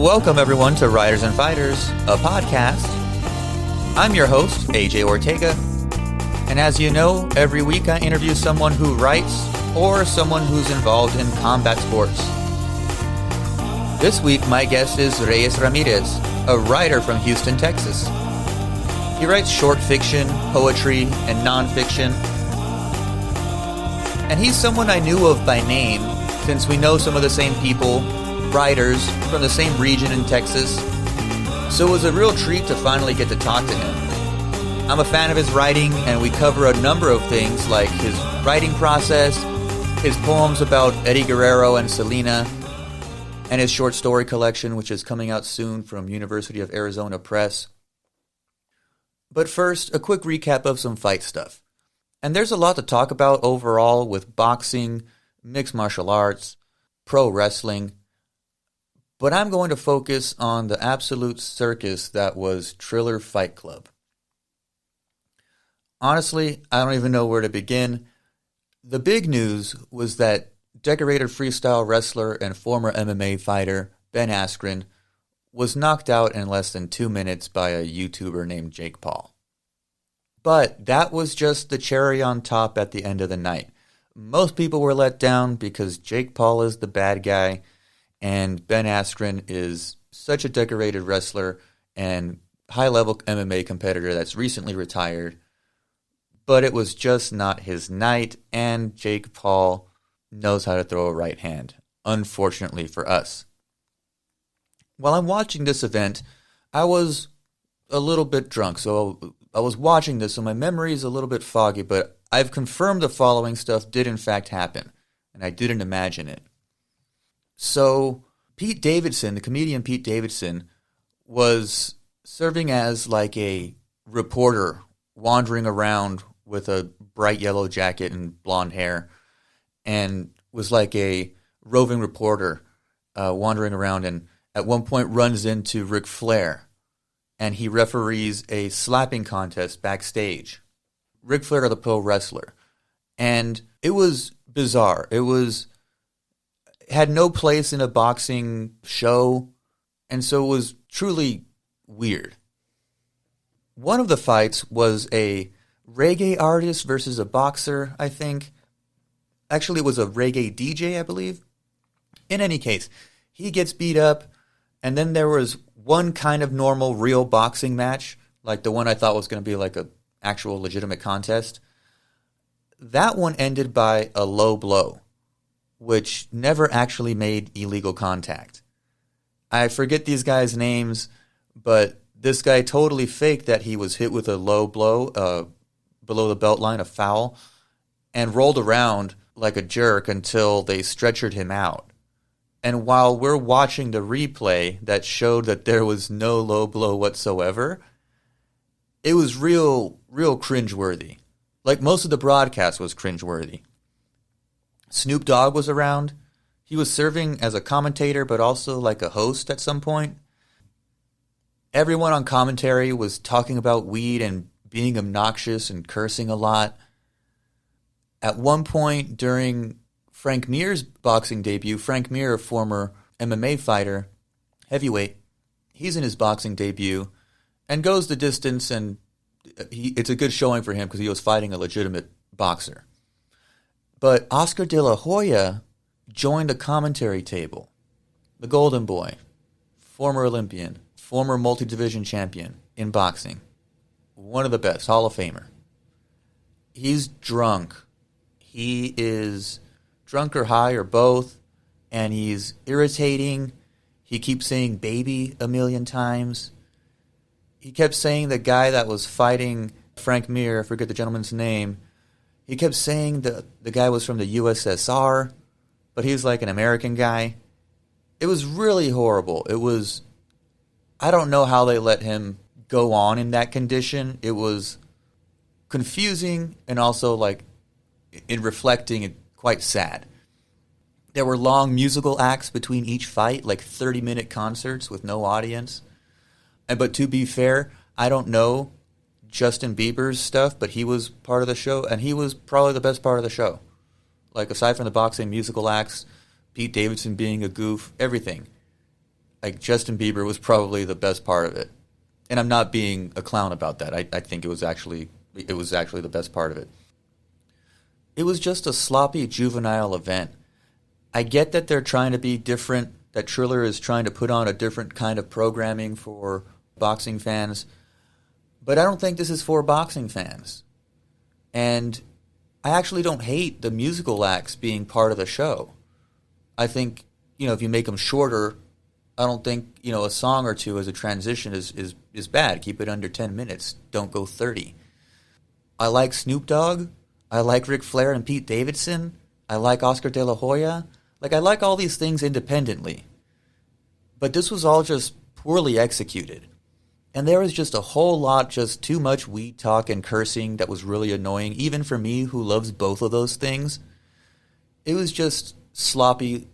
Welcome, everyone, to Writers and Fighters, a podcast. I'm your host, AJ Ortega, and as you know, every week I interview someone who writes or someone who's involved in combat sports. This week, my guest is Reyes Ramirez, a writer from Houston, Texas. He writes short fiction, poetry, and nonfiction, and he's someone I knew of by name since we know some of the same people, writers from the same region in Texas, so it was a real treat to finally get to talk to him. I'm a fan of his writing, and we cover a number of things like his writing process, his poems about Eddie Guerrero and Selena, and his short story collection, which is coming out soon from University of Arizona Press. But first, a quick recap of some fight stuff. And there's a lot to talk about overall with boxing, mixed martial arts, pro wrestling, but I'm going to focus on the absolute circus that was Triller Fight Club. Honestly, I don't even know where to begin. The big news was that decorated freestyle wrestler and former MMA fighter Ben Askren was knocked out in less than 2 minutes by a YouTuber named Jake Paul. But that was just the cherry on top at the end of the night. Most people were let down because Jake Paul is the bad guy, and Ben Askren is such a decorated wrestler and high-level MMA competitor that's recently retired. But it was just not his night, and Jake Paul knows how to throw a right hand, unfortunately for us. While I'm watching this event, I was a little bit drunk, so I was watching this, so my memory is a little bit foggy, but I've confirmed the following stuff did in fact happen, and I didn't imagine it. So, Pete Davidson, the comedian Pete Davidson, was serving as like a reporter wandering around with a bright yellow jacket and blonde hair, and was like a roving reporter wandering around, and at one point runs into Ric Flair, and he referees a slapping contest backstage. Ric Flair, the pro wrestler. And it was bizarre. It had no place in a boxing show, and so it was truly weird. One of the fights was a reggae artist versus a boxer, I think. Actually, it was a reggae DJ, I believe. In any case, he gets beat up, and then there was one kind of normal, real boxing match, like the one I thought was going to be like a actual legitimate contest. That one ended by a low blow, which never actually made illegal contact. I forget these guys' names, but this guy totally faked that he was hit with a low blow, below the belt line, a foul, and rolled around like a jerk until they stretchered him out. And while we're watching the replay that showed that there was no low blow whatsoever, it was real cringeworthy. Like most of the broadcast was cringeworthy. Snoop Dogg was around. He was serving as a commentator, but also like a host at some point. Everyone on commentary was talking about weed and being obnoxious and cursing a lot. At one point during Frank Mir's boxing debut, Frank Mir, a former MMA fighter, heavyweight, he's in his boxing debut and goes the distance, and it's a good showing for him because he was fighting a legitimate boxer. But Oscar De La Hoya joined the commentary table. The Golden Boy, former Olympian, former multi-division champion in boxing, one of the best, Hall of Famer. He's drunk. He is drunk or high or both, and he's irritating. He keeps saying baby a million times. He kept saying the guy that was fighting Frank Mir, I forget the gentleman's name, he kept saying the guy was from the USSR, but he was like an American guy. It was really horrible. I don't know how they let him go on in that condition. It was confusing and also, like, in reflecting, quite sad. There were long musical acts between each fight, like 30-minute concerts with no audience. But to be fair, I don't know Justin Bieber's stuff, but he was part of the show, and he was probably the best part of the show. Like, aside from the boxing musical acts, Pete Davidson being a goof, everything. like Justin Bieber was probably the best part of it. And I'm not being a clown about that. I think it was actually the best part of it. It was just a sloppy juvenile event. I get that they're trying to be different, that Triller is trying to put on a different kind of programming for boxing fans, but I don't think this is for boxing fans. And I actually don't hate the musical acts being part of the show. I think, if you make them shorter, I don't think, a song or two as a transition is bad. Keep it under 10 minutes. Don't go 30. I like Snoop Dogg. I like Ric Flair and Pete Davidson. I like Oscar De La Hoya. I like all these things independently. But this was all just poorly executed. And there was just a whole lot, just too much weed talk and cursing that was really annoying, even for me who loves both of those things. It was just sloppy.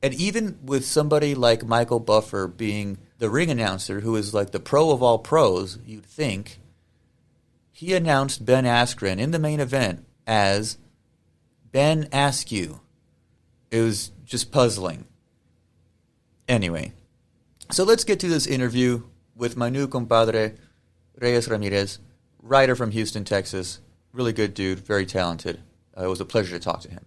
And even with somebody like Michael Buffer being the ring announcer, who is like the pro of all pros, you'd think, he announced Ben Askren in the main event as Ben Askew. It was just puzzling. Anyway, so let's get to this interview with my new compadre, Reyes Ramirez, writer from Houston, Texas. Really good dude, very talented. It was a pleasure to talk to him.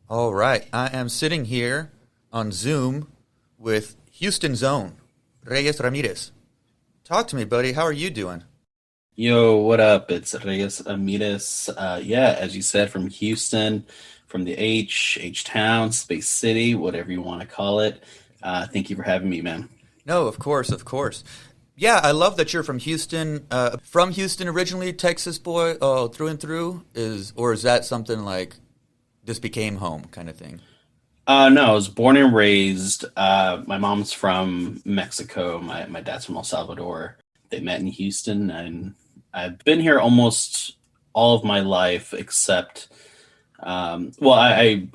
All right, I am sitting here on Zoom with Houston's own, Reyes Ramirez. Talk to me, buddy. How are you doing? Yo, what up? It's Reyes Ramirez. As you said, from Houston, from the H-Town, Space City, whatever you want to call it. Thank you for having me, man. No, of course, of course. Yeah, I love that you're from Houston. From Houston originally, Texas boy, through and through? Is that something like this became home kind of thing? No, I was born and raised. My mom's from Mexico. My dad's from El Salvador. They met in Houston, and I've been here almost all of my life, except, I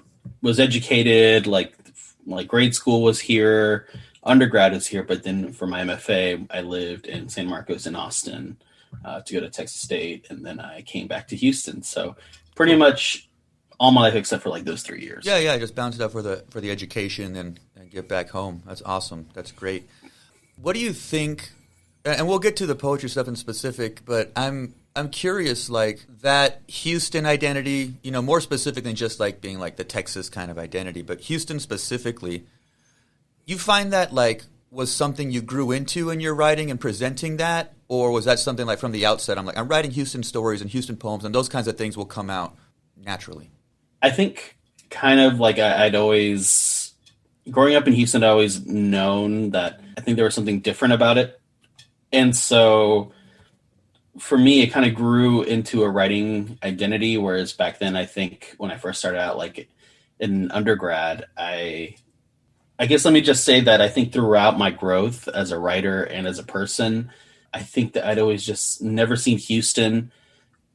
was educated, like grade school was here, undergrad is here, but then for my MFA, I lived in San Marcos in Austin to go to Texas State, and then I came back to Houston. So pretty much all my life except for those 3 years. Yeah, I just bounced it up for the education and get back home. That's awesome. That's great. What do you think? And we'll get to the poetry stuff in specific, but I'm curious, that Houston identity, more specific than just being the Texas kind of identity, but Houston specifically, you find that was something you grew into in your writing and presenting that, or was that something from the outset? I'm writing Houston stories and Houston poems, and those kinds of things will come out naturally. I think kind of I'd always, growing up in Houston, I'd always known that I think there was something different about it. And so for me, it kind of grew into a writing identity, whereas back then, I think when I first started out, in undergrad, I guess let me just say that I think throughout my growth as a writer and as a person, I think that I'd always just never seen Houston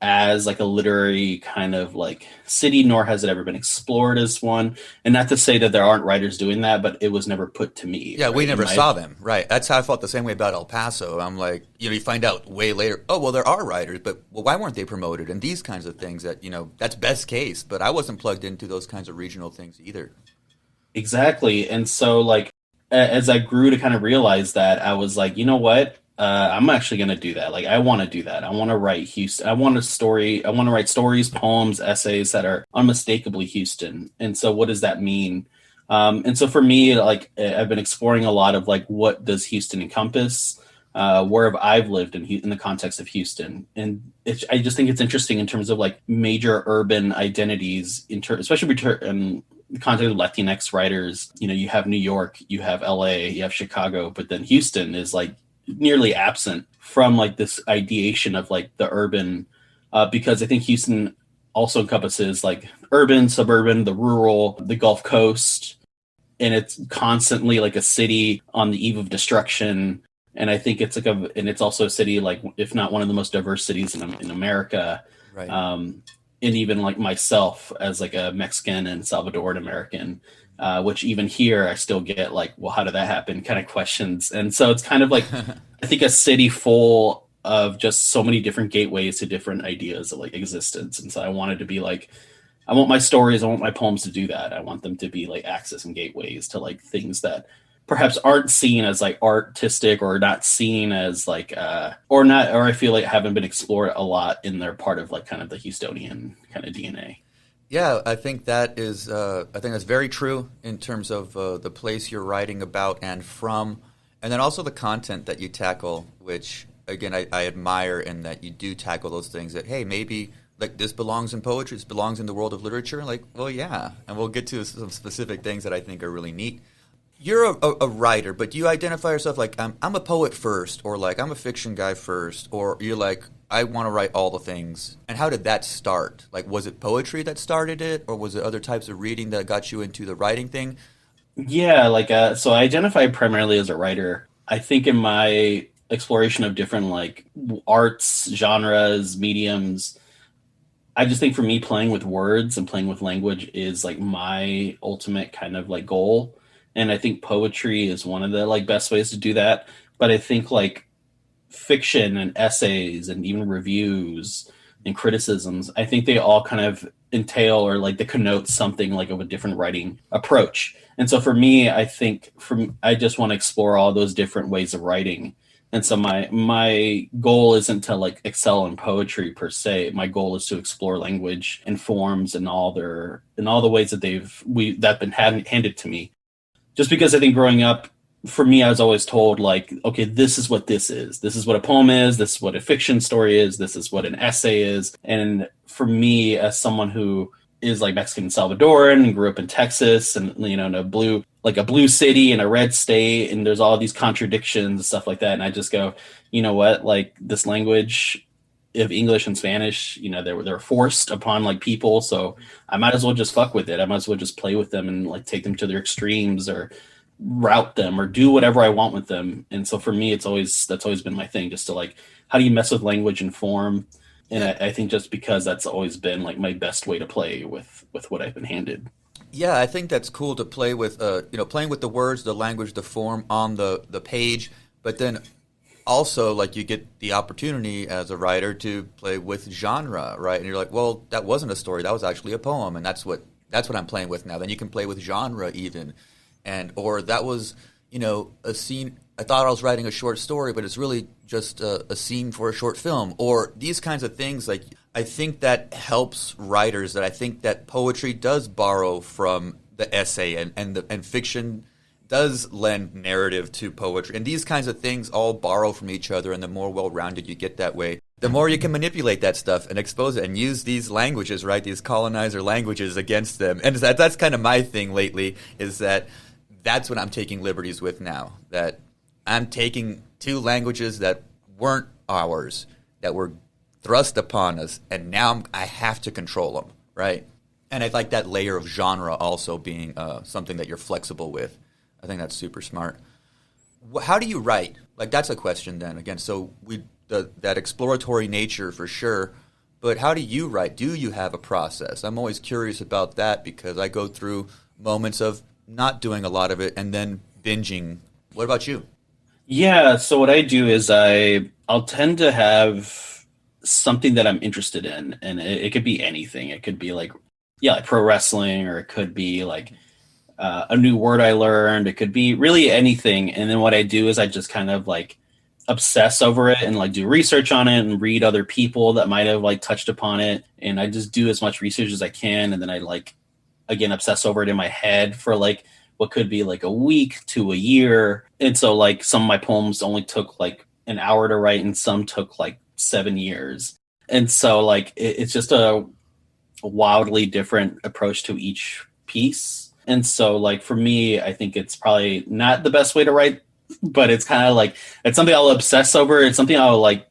as a literary kind of city, nor has it ever been explored as one. And not to say that there aren't writers doing that, but it was never put to me. Yeah, right? We never saw them, right? That's how I felt the same way about El Paso. I'm you find out way later, oh, well, there are writers, but why weren't they promoted? And these kinds of things that, that's best case, but I wasn't plugged into those kinds of regional things either. Exactly. And so as I grew to kind of realize that, I was you know what? I'm actually going to do that. I want to do that. I want to write Houston. I want to write stories, poems, essays that are unmistakably Houston. And so what does that mean? And so for me, I've been exploring a lot of what does Houston encompass? Where have I lived in the context of Houston? And I just think it's interesting in terms of major urban identities, especially in the context of Latinx writers. You have New York, you have LA, you have Chicago, but then Houston is nearly absent from this ideation of the urban, because I think Houston also encompasses urban, suburban, the rural, the Gulf Coast, and it's constantly a city on the eve of destruction. And I think it's and it's also a city if not one of the most diverse cities in America. Right. And even myself as a Mexican and Salvadoran American, which even here I still get well, how did that happen kind of questions. And so it's kind of I think a city full of just so many different gateways to different ideas of existence. And so I wanted to be I want my stories, I want my poems to do that. I want them to be like access and gateways to like things that perhaps aren't seen as like artistic, or not seen as like or not, or I feel like haven't been explored a lot in their part of like kind of the Houstonian kind of DNA. Yeah, I think that is. I think that's very true in terms of the place you're writing about and from, and then also the content that you tackle. Which again, I admire in that you do tackle those things. That hey, maybe like this belongs in poetry. This belongs in the world of literature. Like, well, yeah, and we'll get to some specific things that I think are really neat. You're a writer, but do you identify yourself like I'm a poet first, or like I'm a fiction guy first, or you're like I want to write all the things? And how did that start? Like, was it poetry that started it, or was it other types of reading that got you into the writing thing? Yeah, like so I identify primarily as a writer. I think in my exploration of different like arts, genres, mediums, I just think for me playing with words and playing with language is like my ultimate kind of like goal. And I think poetry is one of the like best ways to do that. But I think like fiction and essays and even reviews and criticisms, I think they all kind of entail or like they connote something like of a different writing approach. And so for me, I think from I just want to explore all those different ways of writing. And so my goal isn't to like excel in poetry per se. My goal is to explore language and forms and all their and all the ways that that been handed to me. Just because I think growing up, for me, I was always told like, okay, this is what this is. This is what a poem is. This is what a fiction story is. This is what an essay is. And for me, as someone who is like Mexican and Salvadoran and grew up in Texas and, you know, in a blue city and a red state, and there's all these contradictions and stuff like that. And I just go, you know what, like this language of English and Spanish, you know, they're forced upon like people. So I might as well just fuck with it. I might as well just play with them and like take them to their extremes or route them or do whatever I want with them. And so for me, that's always been my thing, just to like, how do you mess with language and form? And Yeah, I think just because that's always been like my best way to play with what I've been handed. yeah, I think that's cool to play with. Playing with the words, the language, the form on the page, but then also like you get the opportunity as a writer to play with genre, right? And you're like, well, that wasn't a story, that was actually a poem, and that's what I'm playing with now. Then you can play with genre even, and or that was a scene. I thought I was writing a short story, but it's really just a scene for a short film, or these kinds of things. Like I think that helps writers. That I think that poetry does borrow from the essay, and fiction does lend narrative to poetry, and these kinds of things all borrow from each other. And the more well-rounded you get that way, the more you can manipulate that stuff and expose it and use these languages, right? These colonizer languages against them. And that's kind of my thing lately. Is that that's what I'm taking liberties with now. That I'm taking two languages that weren't ours, that were thrust upon us, and now I have to control them, right? And I like that layer of genre also being something that you're flexible with. I think that's super smart. How do you write? Like that's a question then again. So that exploratory nature for sure, but how do you write? Do you have a process? I'm always curious about that because I go through moments of not doing a lot of it and then binging. What about you? Yeah, so what I do is I'll tend to have something that I'm interested in, and it could be anything. It could be like yeah, like pro wrestling, or it could be like a new word I learned. It could be really anything. And then what I do is I just kind of like obsess over it and like do research on it and read other people that might have like touched upon it. And I just do as much research as I can. And then I like, again, obsess over it in my head for like what could be like a week to a year. And so like some of my poems only took like an hour to write and some took like 7 years. And so like it's just a wildly different approach to each piece. And so like for me, I think it's probably not the best way to write, but it's kind of like it's something I'll obsess over. It's something I'll like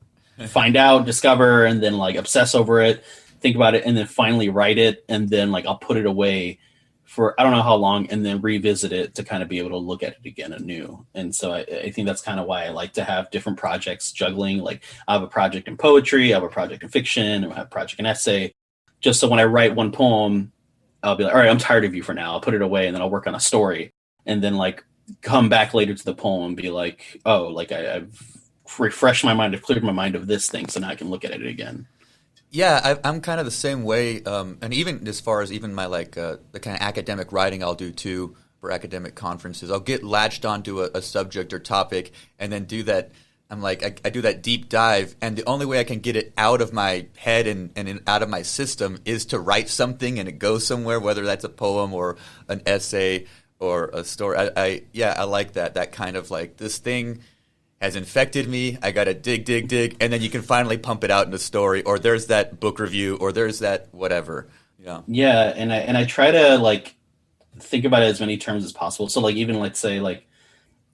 find out, discover, and then like obsess over it, think about it, and then finally write it, and then like I'll put it away for I don't know how long, and then revisit it to kind of be able to look at it again anew. And so I think that's kind of why I like to have different projects juggling. Like I have a project in poetry, I have a project in fiction, I have a project in essay, just so when I write one poem, I'll be like, all right, I'm tired of you for now. I'll put it away and then I'll work on a story. And then like come back later to the poem and be like, oh, like I've refreshed my mind, I've cleared my mind of this thing, so now I can look at it again. Yeah, I'm kind of the same way, and even as far as even my like the kind of academic writing I'll do too for academic conferences, I'll get latched onto a subject or topic, and then do that. I'm like I do that deep dive, and the only way I can get it out of my head and out of my system is to write something, and it goes somewhere, whether that's a poem or an essay or a story. I like that kind of like this thing has infected me. I got to dig, and then you can finally pump it out in a story, or there's that book review, or there's that whatever. Yeah. Yeah, and I try to like think about it as many terms as possible. So like even let's say like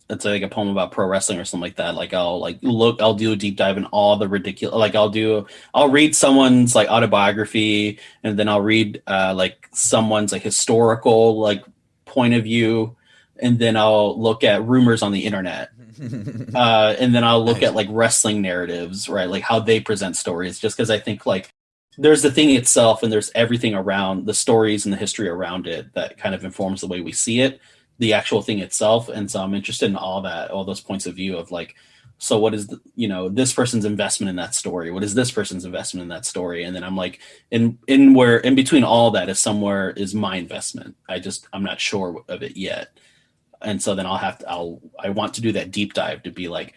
a poem about pro wrestling or something like that. Like I'll do a deep dive in all the ridiculous. Like I'll read someone's like autobiography, and then I'll read like someone's like historical like point of view, and then I'll look at rumors on the internet. And then I'll look Nice. at like wrestling narratives, right? Like how they present stories, just because I think like there's the thing itself and there's everything around the stories and the history around it that kind of informs the way we see it, the actual thing itself. And so I'm interested in all that, all those points of view of like, so what is this person's investment in that story? What is this person's investment in that story? And then I'm like, in between all that is somewhere is my investment. I'm not sure of it yet. And so then I want to do that deep dive to be like,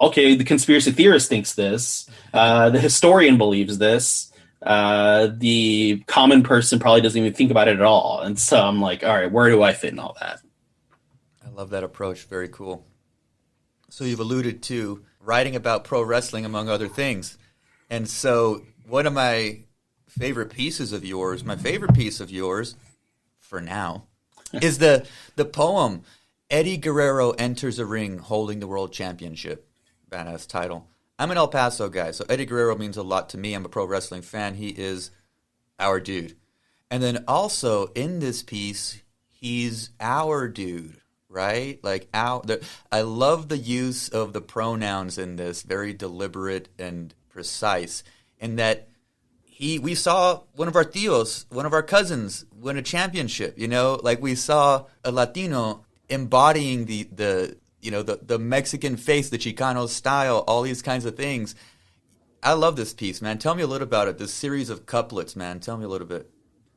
okay, the conspiracy theorist thinks this, the historian believes this, the common person probably doesn't even think about it at all. And so I'm like, all right, where do I fit in all that? I love that approach. Very cool. So you've alluded to writing about pro wrestling, among other things. And so one of my favorite pieces of yours, for now, is the poem Eddie Guerrero Enters a Ring Holding the World Championship. Badass title. I'm an El Paso guy, so Eddie Guerrero means a lot to me. I'm a pro wrestling fan. He is our dude. And then also in this piece, he's our dude, right? Like I love the use of the pronouns in this, very deliberate and precise, in that we saw one of our tios, one of our cousins, win a championship. Like we saw a Latino embodying the Mexican face, the Chicano style, all these kinds of things. I love this piece, man. Tell me a little about it. This series of couplets, man. Tell me a little bit.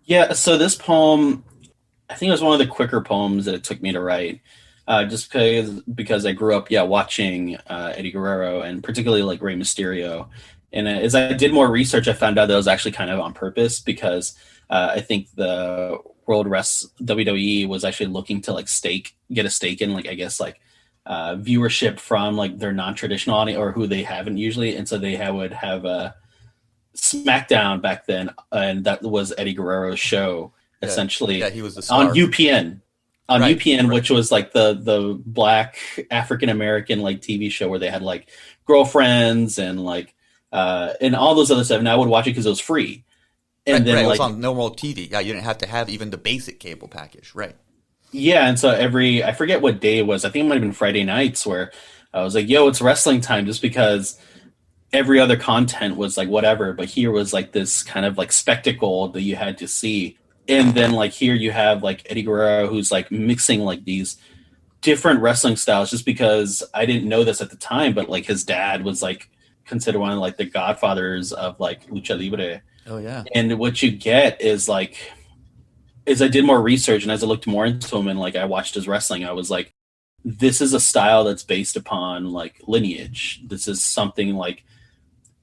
Yeah. So this poem, I think it was one of the quicker poems that it took me to write. Just because I grew up, watching Eddie Guerrero and particularly like Rey Mysterio. And as I did more research, I found out that it was actually kind of on purpose because I think the WWE was actually looking to like get a stake in, like, I guess, like viewership from like their non-traditional audience or who they haven't usually. And so would have a SmackDown back then. And that was Eddie Guerrero's show, essentially. Yeah, he was the star. On UPN. Right, UPN, right. which was like the black African American like TV show where they had like girlfriends and like and all those other stuff. And I would watch it because it was free. And then it was like on normal TV. Yeah, you didn't have to have even the basic cable package, right? yeah, and so I forget what day it was. I think it might have been Friday nights where I was like, "Yo, it's wrestling time," just because every other content was like whatever, but here was like this kind of like spectacle that you had to see. And then like here you have like Eddie Guerrero who's like mixing like these different wrestling styles just because I didn't know this at the time, but like his dad was like considered one of like the godfathers of like lucha libre. Oh yeah. And what you get is like as I did more research and as I looked more into him and like I watched his wrestling, I was like, this is a style that's based upon like lineage. This is something like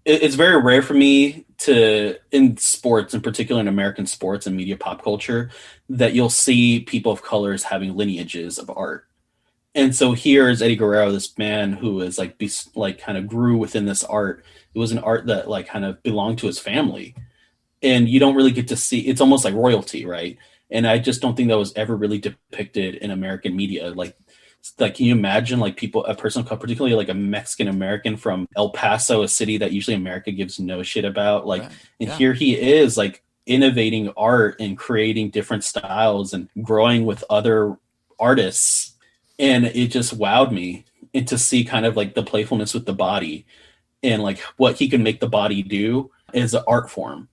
it's very rare for me to in sports, in particular in American sports and media pop culture, that you'll see people of colors having lineages of art. And so here is Eddie Guerrero, this man who is like kind of grew within this art. It was an art that like kind of belonged to his family. And you don't really get to see, it's almost like royalty, right? And I just don't think that was ever really depicted in American media. Like, can you imagine like a person, particularly like a Mexican American from El Paso, a city that usually America gives no shit about, like, Right. and Yeah. here he is like innovating art and creating different styles and growing with other artists. And it just wowed me, and to see kind of like the playfulness with the body and like what he can make the body do as an art form.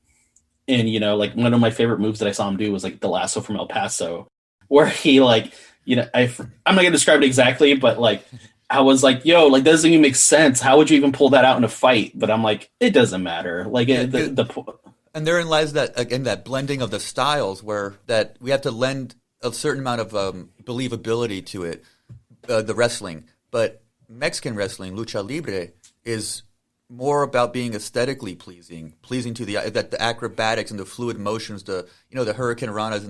And, like one of my favorite moves that I saw him do was like the lasso from El Paso, where he like, I'm not going to describe it exactly, but like I was like, yo, like that doesn't even make sense. How would you even pull that out in a fight? But I'm like, it doesn't matter. Like Yeah, the and therein lies that again that blending of the styles, where that we have to lend a certain amount of believability to it, the wrestling. But Mexican wrestling, lucha libre, is more about being aesthetically pleasing to the eye. That the acrobatics and the fluid motions, the hurricane ranas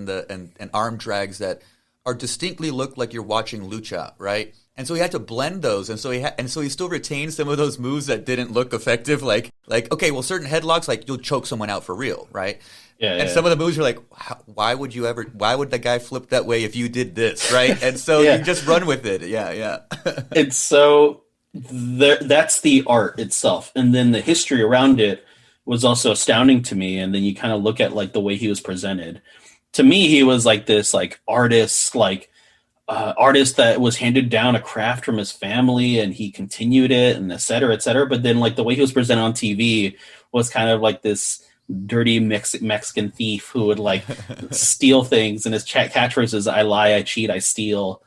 and arm drags that are distinctly look like you're watching lucha, right? And so he had to blend those, and so he still retained some of those moves that didn't look effective, like okay, well, certain headlocks, like you'll choke someone out for real, right? yeah, And yeah. some of the moves are like, why would the guy flip that way if you did this, right? And so Yeah. you just run with it, yeah. It's so that's the art itself, and then the history around it was also astounding to me. And then you kind of look at like the way he was presented. To me, he was like this like artist, artist that was handed down a craft from his family, and he continued it, and et cetera, et cetera. But then like the way he was presented on TV was kind of like this dirty Mexican thief who would like steal things, and his catchphrase is "I lie, I cheat, I steal."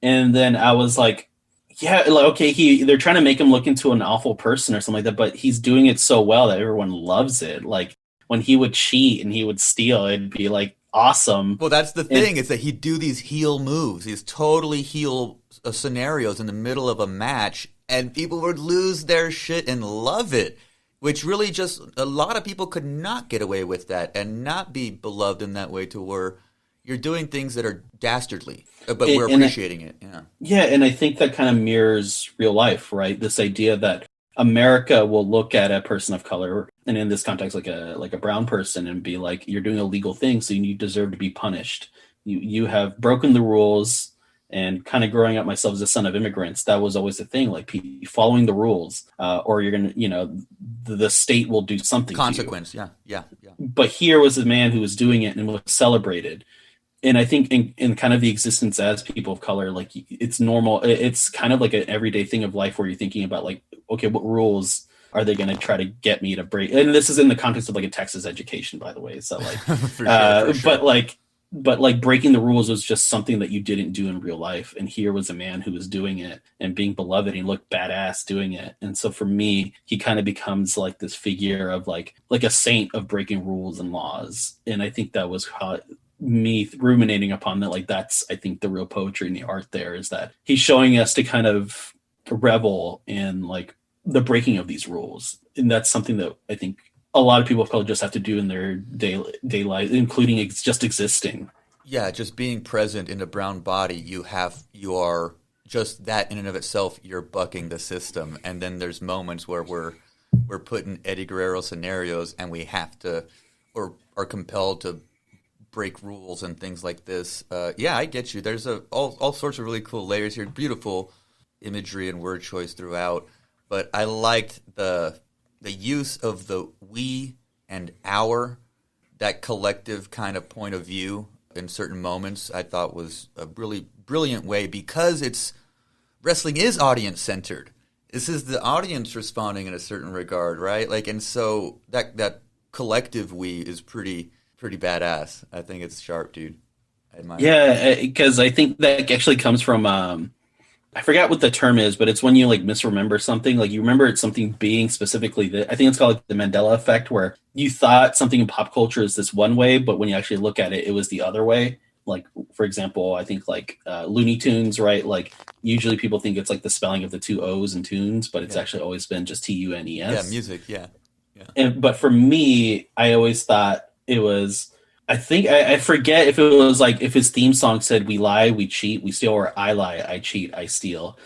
And then I was like, yeah, like okay, they're trying to make him look into an awful person or something like that, but he's doing it so well that everyone loves it. Like when he would cheat and he would steal, it'd be like awesome. Well, that's the And thing, is that he'd do these heel moves, these totally heel scenarios in the middle of a match, and people would lose their shit and love it, which really just, a lot of people could not get away with that and not be beloved in that way, to where you're doing things that are dastardly, but we're and appreciating it, yeah. yeah, and I think that kind of mirrors real life, right? This idea that America will look at a person of color, and in this context, like a brown person, and be like, "You're doing illegal things, so you deserve to be punished. You have broken the rules." And kind of growing up myself as a son of immigrants, that was always the thing, like following the rules, or you're gonna, the state will do something to you. Consequence, yeah. But here was a man who was doing it and was celebrated. And I think in kind of the existence as people of color, like it's normal. It's kind of like an everyday thing of life where you're thinking about like, okay, what rules are they going to try to get me to break? And this is in the context of like a Texas education, by the way. So like, For sure. but like breaking the rules was just something that you didn't do in real life. And here was a man who was doing it and being beloved, and he looked badass doing it. And so for me, he kind of becomes like this figure of like a saint of breaking rules and laws. And I think that was how me ruminating upon that, like that's I think the real poetry in the art there, is that he's showing us to kind of revel in like the breaking of these rules. And that's something that I think a lot of people of color just have to do in their day life, including just existing. Yeah, just being present in a brown body, you are just that in and of itself, you're bucking the system. And then there's moments where we're put in Eddie Guerrero scenarios, and we have to, or are compelled to, break rules and things like this. Yeah, I get you. There's all sorts of really cool layers here. Beautiful imagery and word choice throughout. But I liked the use of the we and our, that collective kind of point of view in certain moments. I thought was a really brilliant way, because wrestling is audience centered. This is the audience responding in a certain regard, right? Like, and so that collective we is pretty badass. I think it's sharp, dude. I admire it. Yeah, because I think that actually comes from I forgot what the term is, but it's when you like misremember something. Like you remember it's something being specifically I think it's called like the Mandela effect, where you thought something in pop culture is this one way, but when you actually look at it, it was the other way. Like for example, I think like Looney Tunes, right? Like usually people think it's like the spelling of the two O's in tunes, but it's actually always been just Tunes. Yeah, music. Yeah. But for me, I always thought it was. I think I forget if it was like if his theme song said "We lie, we cheat, we steal," or "I lie, I cheat, I steal,"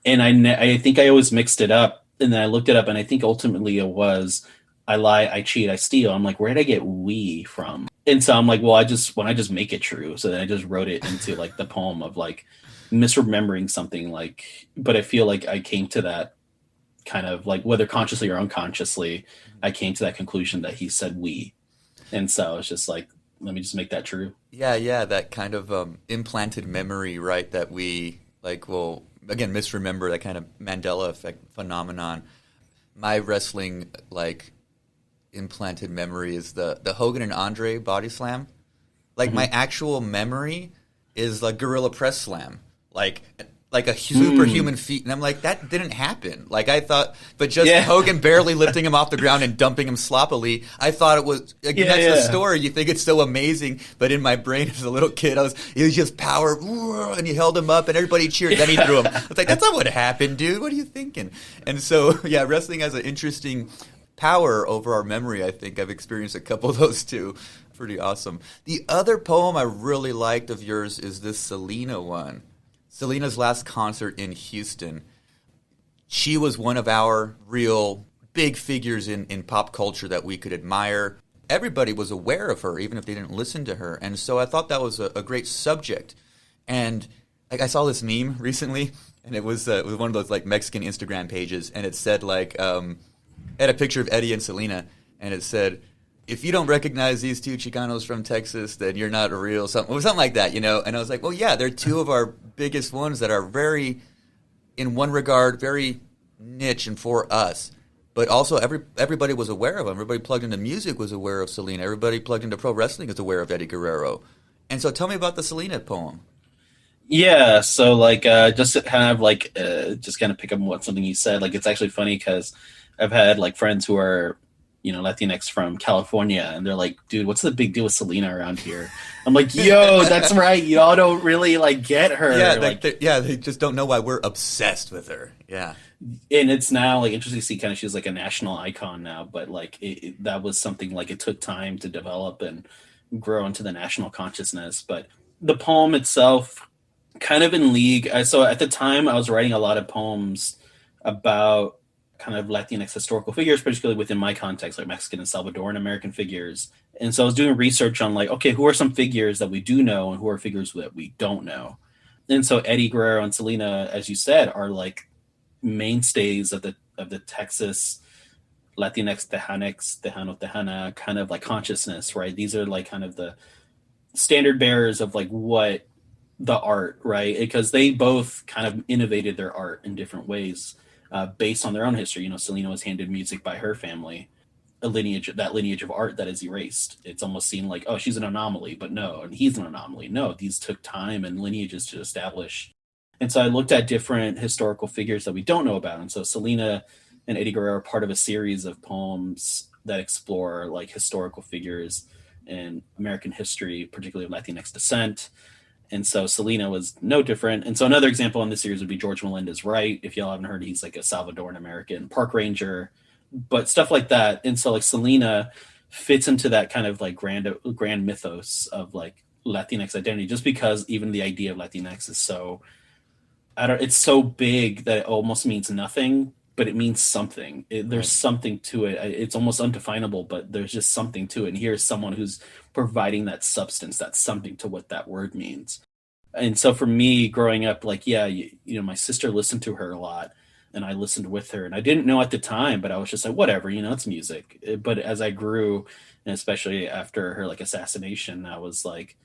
and I think I always mixed it up, and then I looked it up, and I think ultimately it was "I lie, I cheat, I steal." I'm like, where did I get "we" from? And so I'm like, well, when I just make it true, so then I just wrote it into like the poem of like misremembering something, like. But I feel like I came to that kind of like whether consciously or unconsciously, I came to that conclusion that he said "we." And so it's just like, let me just make that true. Yeah, that kind of implanted memory, right? That we like will again misremember, that kind of Mandela effect phenomenon. My wrestling like implanted memory is the Hogan and Andre body slam. Like my actual memory is like Gorilla Press Slam. Like like a superhuman feat. And I'm like, that didn't happen. Like I thought, but just Hogan barely lifting him off the ground and dumping him sloppily. I thought it was, that's the story. You think it's so amazing. But in my brain as a little kid, it was just power. And he held him up and everybody cheered. Then he threw him. I was like, that's not what happened, dude. What are you thinking? And so, yeah, wrestling has an interesting power over our memory. I think I've experienced a couple of those too. Pretty awesome. The other poem I really liked of yours is this Selena one. Selena's last concert in Houston. She was one of our real big figures in pop culture that we could admire. Everybody was aware of her, even if they didn't listen to her. And so I thought that was a great subject. And like I saw this meme recently, and it was one of those like Mexican Instagram pages, and it said like, it had a picture of Eddie and Selena, and it said, if you don't recognize these two Chicanos from Texas, then you're not a real something like that, you know? And I was like, well, yeah, they're two of our biggest ones that are very, in one regard, very niche and for us. But also everybody was aware of them. Everybody plugged into music was aware of Selena. Everybody plugged into pro wrestling is aware of Eddie Guerrero. And so tell me about the Selena poem. Yeah, so like just to kind of like just kind of pick up on what something you said. Like it's actually funny because I've had like friends who are, you know, Latinx from California, and they're like, dude, what's the big deal with Selena around here? I'm like, yo, that's right. Y'all don't really like get her. Yeah, they just don't know why we're obsessed with her. Yeah. And it's now like interesting to see kind of she's like a national icon now, but like that was something like it took time to develop and grow into the national consciousness. But the poem itself, kind of in league. So at the time I was writing a lot of poems about kind of Latinx historical figures, particularly within my context, like Mexican and Salvadoran American figures. And so I was doing research on like, okay, who are some figures that we do know and who are figures that we don't know? And so Eddie Guerrero and Selena, as you said, are like mainstays of the Texas Latinx, Tejano, Tejana kind of like consciousness, right? These are like kind of the standard bearers of like what the art, right? Because they both kind of innovated their art in different ways. Based on their own history. You know, Selena was handed music by her family, that lineage of art that is erased. It's almost seen like, oh, she's an anomaly, but no, and he's an anomaly. No, these took time and lineages to establish. And so I looked at different historical figures that we don't know about. And so Selena and Eddie Guerrero are part of a series of poems that explore like historical figures in American history, particularly of Latinx descent. And so Selena was no different. And so another example in this series would be George Melendez Wright. If y'all haven't heard, he's like a Salvadoran American park ranger, but stuff like that. And so like Selena fits into that kind of like grand mythos of like Latinx identity, just because even the idea of Latinx is so, it's so big that it almost means nothing, but it means something. There's something to it. It's almost undefinable, but there's just something to it. And here's someone who's providing that substance, that's something to what that word means. And so for me growing up, like, yeah, you know, my sister listened to her a lot and I listened with her, and I didn't know at the time, but I was just like, whatever, you know, it's music. But as I grew, and especially after her like assassination, I was like,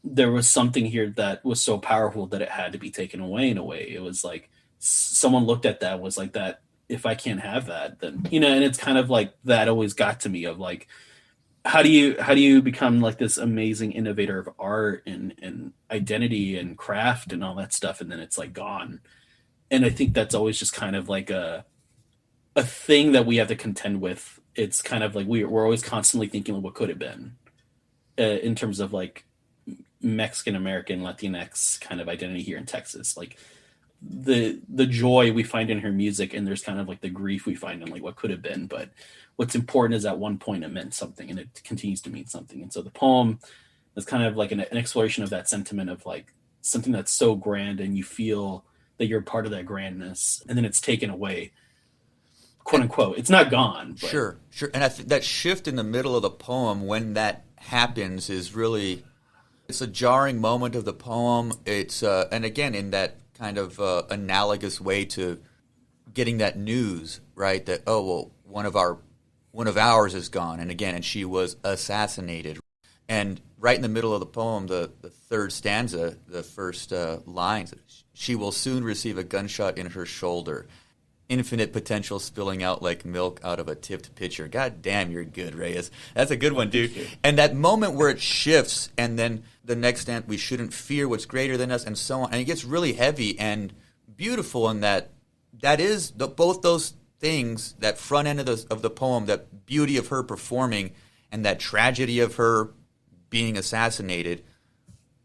there was something here that was so powerful that it had to be taken away in a way. It was like, someone looked at that, was like, that if I can't have that, then, you know, and it's kind of like that always got to me of like, how do you become like this amazing innovator of art and identity and craft and all that stuff, and then it's like gone. And I think that's always just kind of like a thing that we have to contend with. It's kind of like we're always constantly thinking of what could have been in terms of like Mexican American Latinx kind of identity here in Texas. Like the joy we find in her music, and there's kind of like the grief we find in like what could have been. But what's important is at one point it meant something, and it continues to mean something. And so the poem is kind of like an exploration of that sentiment of like something that's so grand, and you feel that you're part of that grandness, and then it's taken away, quote unquote. It's not gone. But. Sure. And I think that shift in the middle of the poem, when that happens, is really, it's a jarring moment of the poem. It's and again, in that kind of analogous way to getting that news, right? That, oh, well, one of ours is gone, and she was assassinated. And right in the middle of the poem, the third stanza, the first lines, she will soon receive a gunshot in her shoulder. infinite potential spilling out like milk out of a tipped pitcher. God damn, you're good, Reyes. That's a good one, dude. And that moment where it shifts, and then the next stand, we shouldn't fear what's greater than us, and so on. And it gets really heavy and beautiful in that is both those things, that front end of the poem, that beauty of her performing and that tragedy of her being assassinated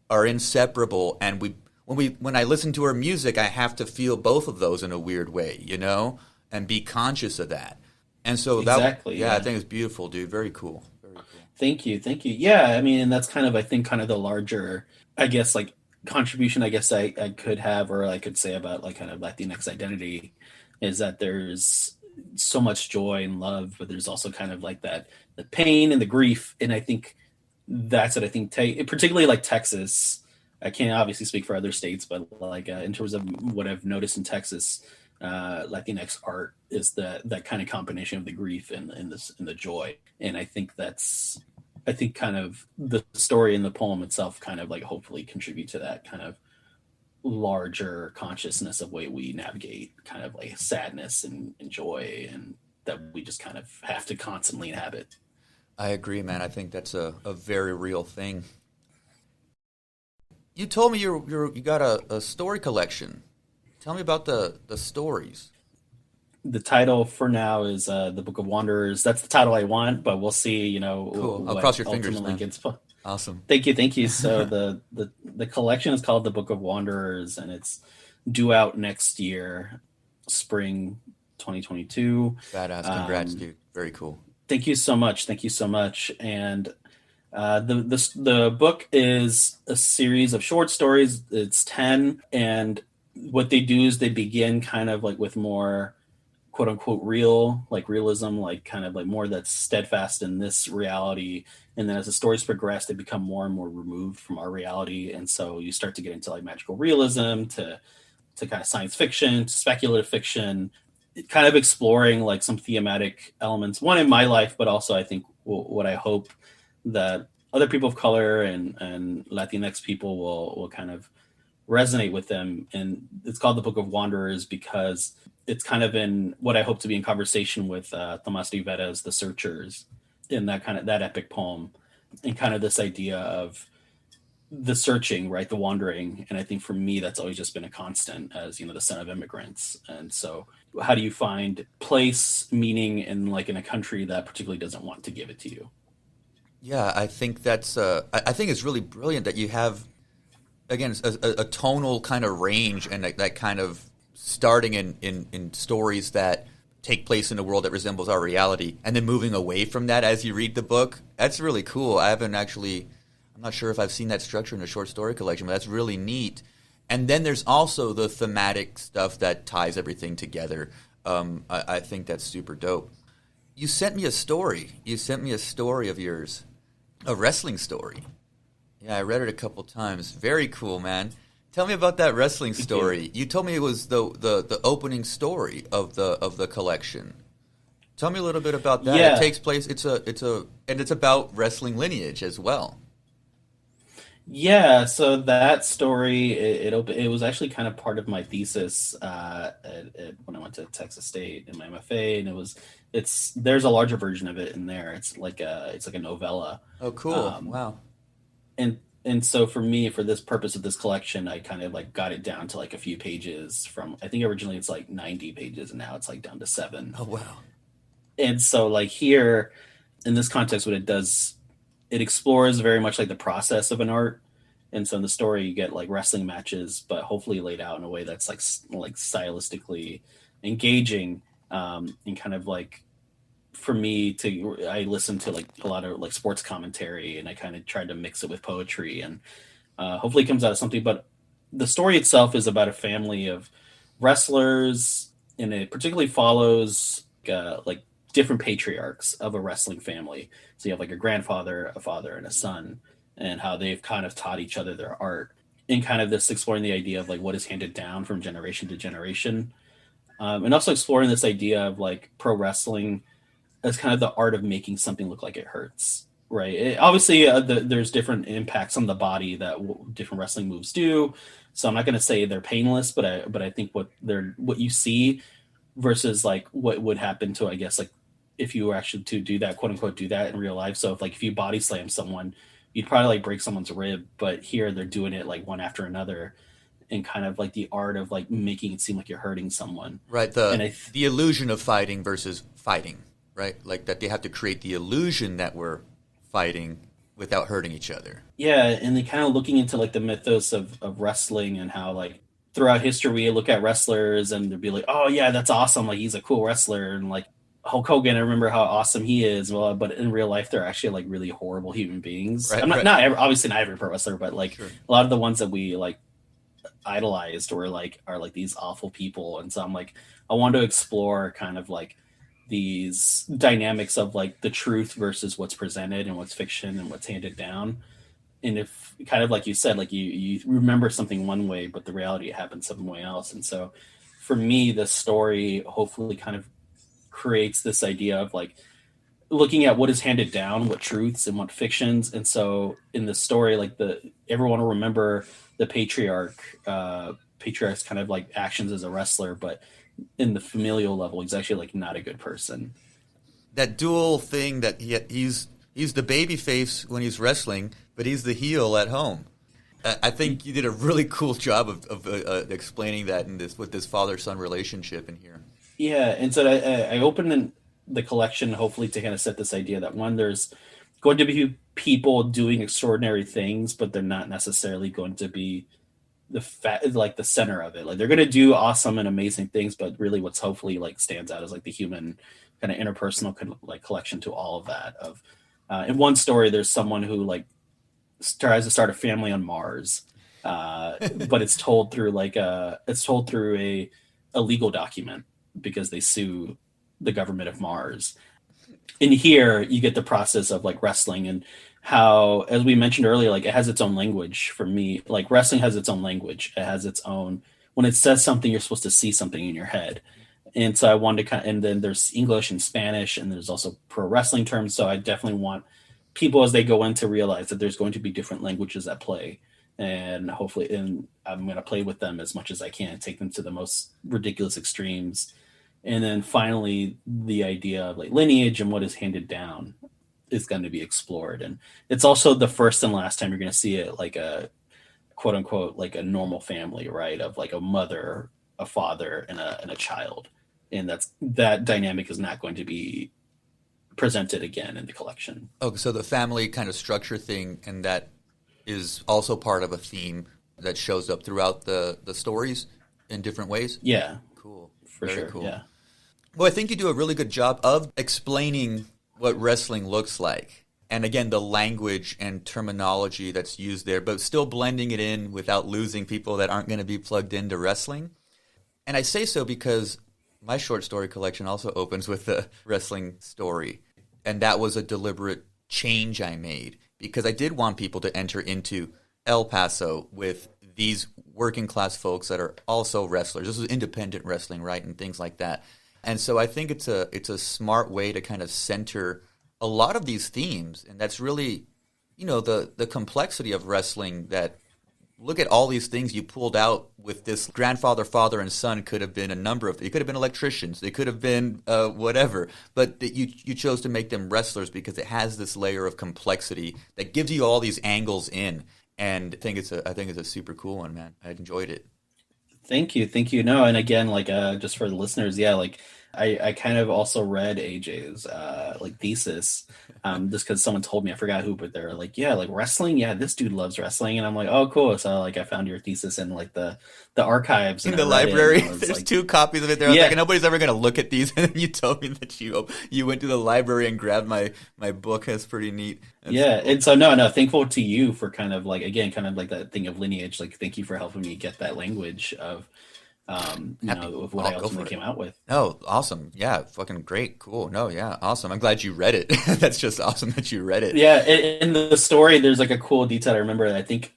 are inseparable. And when I listen to her music, I have to feel both of those in a weird way, you know, and be conscious of that. And so Exactly. I think it's beautiful, dude. Very cool. Very cool. Thank you. Thank you. Yeah, I mean, and that's kind of, I think, kind of the larger, I guess, like contribution, I guess I could have, or I could say about like kind of Latinx identity, is that there's so much joy and love, but there's also kind of like that, the pain and the grief. And I think that's what I think, particularly like Texas, I can't obviously speak for other states, but like in terms of what I've noticed in Texas, Latinx art is that kind of combination of the grief and the joy. And I think kind of the story and the poem itself kind of like hopefully contribute to that kind of larger consciousness of way we navigate kind of like sadness and joy, and that we just kind of have to constantly inhabit. I agree, man. I think that's a very real thing. You told me you got a story collection. Tell me about the stories. The title for now is the Book of Wanderers. That's the title I want, but we'll see. Cool. I'll What cross your fingers, ultimately man. gets. Awesome. Thank you, thank you. So the collection is called the Book of Wanderers, and it's due out next year, spring 2022. Badass. Congrats, dude. Very cool. Thank you so much. Thank you so much. And the book is a series of short stories. It's 10, and what they do is they begin kind of like with more quote unquote real, like realism, like kind of like more that's steadfast in this reality. And then as the stories progress, they become more and more removed from our reality. And so you start to get into like magical realism to kind of science fiction, to speculative fiction, kind of exploring like some thematic elements, one in my life, but also I think what I hope that other people of color and Latinx people will kind of resonate with them. And it's called the Book of Wanderers because it's kind of in what I hope to be in conversation with Tomás Rivera's The Searchers, in that epic poem, and kind of this idea of the searching, right, the wandering. And I think for me that's always just been a constant, as the son of immigrants. And so how do you find place, meaning in a country that particularly doesn't want to give it to you? Yeah, I think that's. I think it's really brilliant that you have, again, a tonal kind of range, and that kind of starting in stories that take place in a world that resembles our reality, and then moving away from that as you read the book. That's really cool. I'm not sure if I've seen that structure in a short story collection, but that's really neat. And then there's also the thematic stuff that ties everything together. I think that's super dope. You sent me a story. You sent me a story of yours, a wrestling story. Yeah, I read it a couple times. Very cool, man. Tell me about that wrestling story. You told me it was the opening story of the collection. Tell me a little bit about that. Yeah. It takes place. It's about wrestling lineage as well. Yeah, so that story it was actually kind of part of my thesis when I went to Texas State in my MFA, and there's a larger version of it in there. It's like a novella. Oh, cool! Wow. And so for me, for this purpose of this collection, I kind of got it down to a few pages from, I think originally it's 90 pages, and now it's down to 7. Oh, wow. And so here in this context, what it does, it explores very much the process of an art. And so in the story you get wrestling matches, but hopefully laid out in a way that's stylistically engaging, and kind of for me I listen to a lot of sports commentary, and I kind of tried to mix it with poetry, and hopefully it comes out of something. But the story itself is about a family of wrestlers, and it particularly follows different patriarchs of a wrestling family. So you have a grandfather, a father, and a son, and how they've kind of taught each other their art, and kind of this exploring the idea of what is handed down from generation to generation, and also exploring this idea of pro wrestling as kind of the art of making something look like it hurts, right? Obviously, there's different impacts on the body that different wrestling moves do. So I'm not going to say they're painless, but I think what you see versus like what would happen to, I guess, like if you were actually to do that, quote unquote, do that in real life. So if you body slam someone, you'd probably like break someone's rib, but here they're doing it like one after another, and kind of like the art of like making it seem like you're hurting someone. Right. And The illusion of fighting versus fighting, right? Like that they have to create the illusion that we're fighting without hurting each other. yeah, and then kind of looking into like the mythos of wrestling and how like throughout history we look at wrestlers and they'd be like, oh yeah, that's awesome, like he's a cool wrestler, and like Hulk Hogan, I remember how awesome he is. Well, but in real life, they're actually like really horrible human beings. Right, I'm not, right. obviously not every pro wrestler, but like Sure. a lot of the ones that we like idolized were like are like these awful people. And so I'm like, I want to explore kind of like these dynamics of like the truth versus what's presented and what's fiction and what's handed down. And if kind of like you said, like you remember something one way, but the reality happens some way else. And so for me, the story hopefully kind of creates this idea of like looking at what is handed down, what truths and what fictions. And so in the story, like everyone will remember the patriarch's kind of like actions as a wrestler, but in the familial level, he's actually like not a good person. That dual thing that he's the baby face when he's wrestling, but he's the heel at home. I think you did a really cool job of explaining that in this with this father-son relationship in here. Yeah, and so I opened the collection hopefully to kind of set this idea that one, there's going to be people doing extraordinary things, but they're not necessarily going to be like the center of it. Like they're going to do awesome and amazing things, but really what's hopefully like stands out is like the human kind of interpersonal like collection to all of that. Of in one story, there's someone who like tries to start a family on Mars, but it's told through a legal document because they sue the government of Mars. In here, you get the process of like wrestling and how, as we mentioned earlier, like it has its own language. For me, like wrestling has its own language. It has its own, when it says something, you're supposed to see something in your head. And so I wanted to kind of, and then there's English and Spanish, and there's also pro wrestling terms. So I definitely want people as they go in to realize that there's going to be different languages at play. And hopefully, and I'm going to play with them as much as I can, take them to the most ridiculous extremes. And then finally, the idea of like lineage and what is handed down is going to be explored. And it's also the first and last time you're going to see it like a quote unquote, like a normal family, right? Of like a mother, a father, and a child. And that dynamic is not going to be presented again in the collection. Oh, so the family kind of structure thing, and that is also part of a theme that shows up throughout the stories in different ways? Yeah. Cool. For Very sure. cool. Yeah. Well, I think you do a really good job of explaining what wrestling looks like. And again, the language and terminology that's used there, but still blending it in without losing people that aren't going to be plugged into wrestling. And I say so because my short story collection also opens with a wrestling story. And that was a deliberate change I made because I did want people to enter into El Paso with these working class folks that are also wrestlers. This is independent wrestling, right? And things like that. And so I think it's a smart way to kind of center a lot of these themes. And that's really, the complexity of wrestling, that look at all these things you pulled out with this grandfather, father, and son. Could have been a number of, they could have been electricians, they could have been whatever, but you chose to make them wrestlers because it has this layer of complexity that gives you all these angles in. And I think it's a super cool one, man. I enjoyed it. Thank you. No, and again, like just for the listeners, yeah, like I kind of also read AJ's like thesis, just because someone told me, I forgot who, but they're like, yeah, like wrestling, yeah, this dude loves wrestling, and I'm like, oh, cool. So like I found your thesis in like the archives in the library. There's like, 2 copies of it there. I was like, nobody's ever gonna look at these, and then you told me that you went to the library and grabbed my book. That's pretty neat. And so no, thankful to you for kind of like, again, kind of like that thing of lineage. Like, thank you for helping me get that language of of what I ultimately came out with. Oh, awesome. Yeah, fucking great. Cool. No, yeah, awesome. I'm glad you read it. That's just awesome that you read it. Yeah, in the story, there's like a cool detail I remember. I think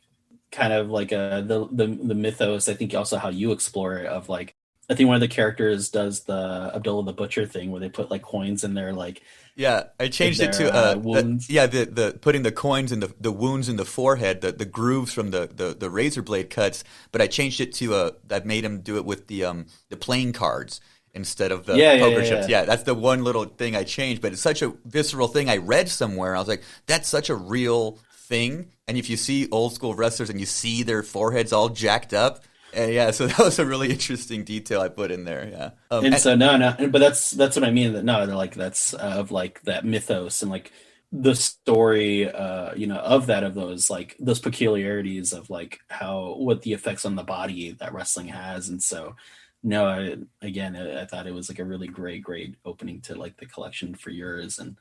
kind of like the mythos. I think also how you explore it of like, I think one of the characters does the Abdullah the Butcher thing where they put like coins in their like. Yeah, I changed it to wounds. the putting the coins in the wounds in the forehead, the grooves from the razor blade cuts. But I changed it to I made him do it with the playing cards, instead of the Yeah, yeah, poker yeah, chips. yeah. Yeah, that's the one little thing I changed, but it's such a visceral thing I read somewhere. I was like, that's such a real thing. And if you see old school wrestlers and you see their foreheads all jacked up, yeah, so that was a really interesting detail I put in there. Yeah. And so no, but that's what I mean. That no, like that's of like that mythos and like the story, of those like those peculiarities of like how what the effects on the body that wrestling has. And so, no, I thought it was like a really great opening to like the collection for yours. And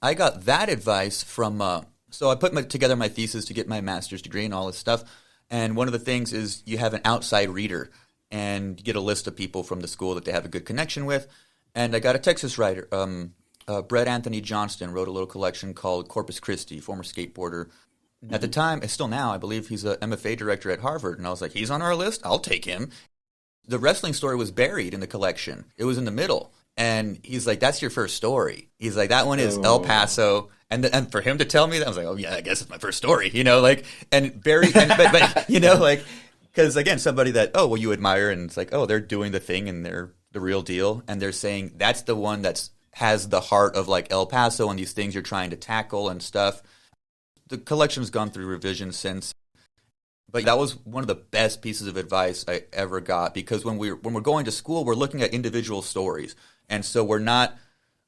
I got that advice from, so I put together my thesis to get my master's degree and all this stuff. And one of the things is you have an outside reader and you get a list of people from the school that they have a good connection with. And I got a Texas writer, Brett Anthony Johnston, wrote a little collection called Corpus Christi, former skateboarder. At the time, and still now, I believe he's a MFA director at Harvard. And I was like, he's on our list? I'll take him. The wrestling story was buried in the collection. It was in the middle. And he's like, that's your first story. He's like, that one is El Paso. And for him to tell me that, I was like, oh, yeah, I guess it's my first story, and Barry, but because again, somebody that, oh, well, you admire, and it's like, oh, they're doing the thing and they're the real deal. And they're saying that's the one has the heart of like El Paso and these things you're trying to tackle and stuff. The collection's gone through revision since. But that was one of the best pieces of advice I ever got, because when we're going to school, we're looking at individual stories. And so we're not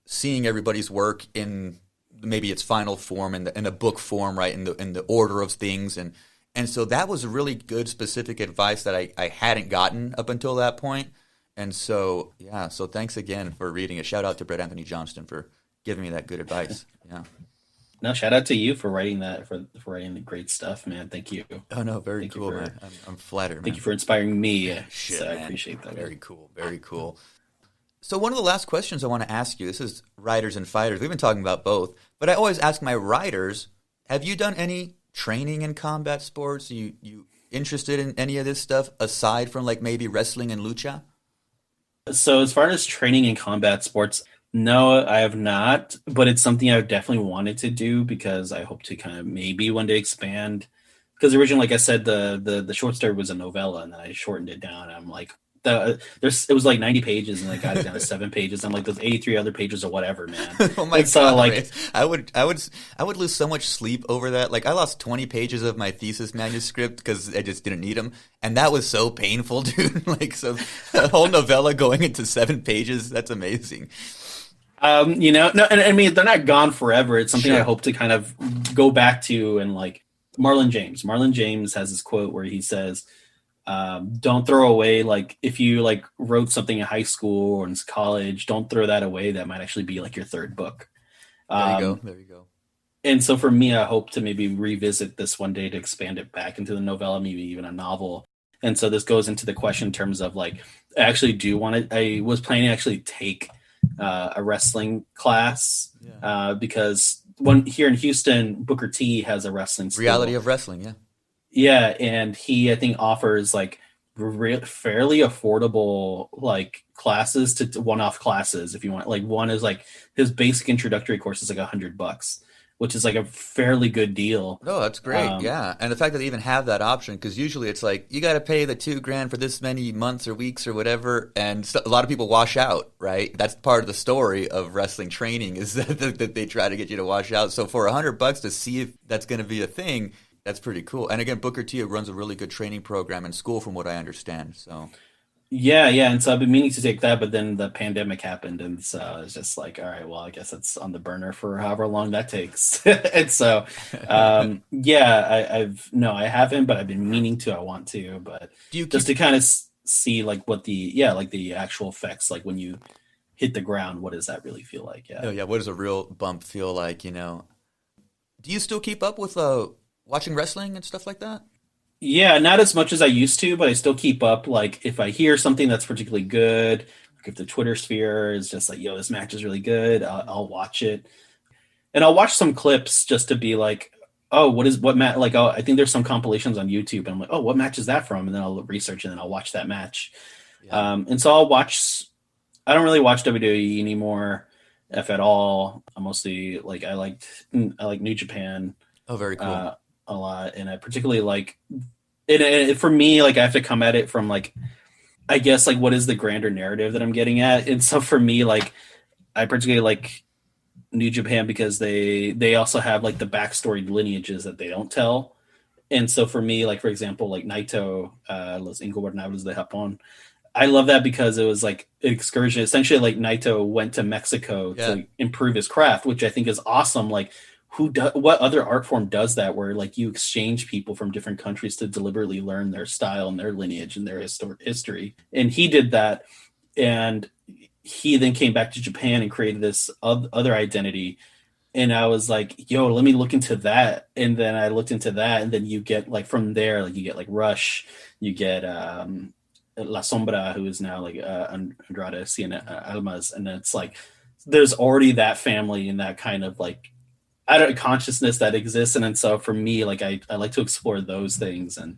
seeing everybody's work in maybe its final form in the book form, right, in the order of things. And so that was really good specific advice that I hadn't gotten up until that point. And so, yeah, so thanks again for reading it. Shout out to Brett Anthony Johnston for giving me that good advice. Yeah. no, shout out to you for writing that for writing the great stuff, man. Thank you. Oh, no, very cool, man. I'm flattered, man. Thank you for inspiring me. Shit, so man. I appreciate that. Very cool. Very cool. So one of the last questions I want to ask you, this is writers and fighters. We've been talking about both, but I always ask my writers, have you done any training in combat sports? You interested in any of this stuff aside from like maybe wrestling and lucha? So as far as training in combat sports, no, I have not, but it's something I definitely wanted to do because I hope to kind of maybe one day expand. Because originally, like I said, the short story was a novella, and then I shortened it down. And I'm like, it was like 90 pages, and I got it down to 7 pages. I'm like, there's 83 other pages or whatever, man. Oh my so God, like, Reyes. I would lose so much sleep over that. Like I lost 20 pages of my thesis manuscript because I just didn't need them, and that was so painful, dude. Like, so the whole novella going into 7 pages, that's amazing. no, and I mean, they're not gone forever. It's something Sure. I hope to kind of go back to. And like Marlon James has this quote where he says, don't throw away, like if you like wrote something in high school or in college, don't throw that away. That might actually be like your third book. There you go. And so for me, I hope to maybe revisit this one day to expand it back into the novella, maybe even a novel. And so this goes into the question in terms of like, I was planning to actually take a wrestling class because here in Houston, Booker T has a wrestling school. Reality of Wrestling, yeah. Yeah, and he I think offers like fairly affordable like classes to one-off classes if you want. Like one is like his basic introductory course is like $100, which is like a fairly good deal. No, that's great. Yeah, and the fact that they even have that option, because usually it's like you got to pay the $2,000 for this many months or weeks or whatever, and a lot of people wash out. Right, that's part of the story of wrestling training is that they try to get you to wash out. So for $100 to see if that's going to be a thing, that's pretty cool. And again, Booker T runs a really good training program in school, from what I understand. So Yeah, and so I've been meaning to take that, but then the pandemic happened, and so it's just like, all right, well, I guess it's on the burner for however long that takes. And so, I haven't, but I've been meaning to. I want to, but just to kind of see like what the actual effects, like when you hit the ground, what does that really feel like? Yeah. Oh, yeah. What does a real bump feel like? Do you still keep up with watching wrestling and stuff like that? Yeah, not as much as I used to, but I still keep up. Like if I hear something that's particularly good, like if the Twitter sphere is just like, yo, this match is really good, I'll watch it. And I'll watch some clips just to be like, oh, what match? Like, oh, I think there's some compilations on YouTube. And I'm like, oh, what match is that from? And then I'll research and then I'll watch that match. Yeah. And so I don't really watch WWE anymore, if at all. I mostly like, I like New Japan. Oh, very cool. A lot, and I particularly like it. For me, like I have to come at it from like I guess like what is the grander narrative that I'm getting at? And so for me, like I particularly like New Japan because they also have like the backstory lineages that they don't tell. And so for me, like for example, like Naito, Los Ingobernables de Japón, I love that because it was like an excursion. Essentially, like Naito went to Mexico Yeah. to improve his craft, which I think is awesome. Like, what other art form does that? Where like you exchange people from different countries to deliberately learn their style and their lineage and their history. And he did that, and he then came back to Japan and created this other identity. And I was like, yo, let me look into that. And then I looked into that, and then you get like from there, like you get like Rush, you get La Sombra, who is now like Andrade Cien Almas, and it's like there's already that family and that kind of like I don't consciousness that exists, and so for me, like I like to explore those things, and